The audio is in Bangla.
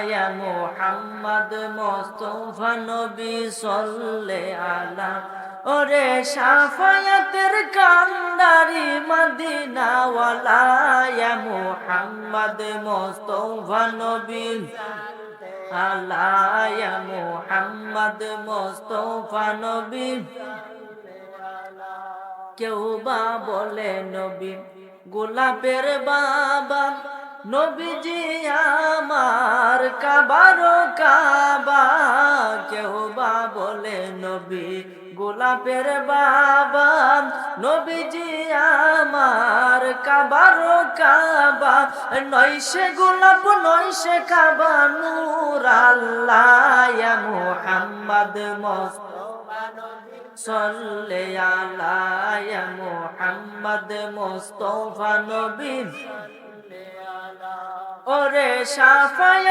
ইয়া মুহাম্মদ মুস্তাফা নবী সাল্লে আলা ওরে শাফায়াতের কান্ডারি মদিনা ওয়ালা ইয়া মুহাম্মদ মুস্তাফা নবী আলা ইয়া মুহাম্মদ মুস্তাফা নবী কেউ বা বলে নবী গোলাপের বাবা নবীজি আমার কাবারো কাবা কেউ বা বলে নবী গোলাপের বাবা নবীজি আমার কাবারো কাবা নয় সে গোলাপ নয় সে কাবা নূর আল্লাহ ইয়া মুহাম্মদ মুস্তাফা সাল্লে আলা ইয়া মুহাম্মদ মুস্তাফা নবী ওরে শাফায়াত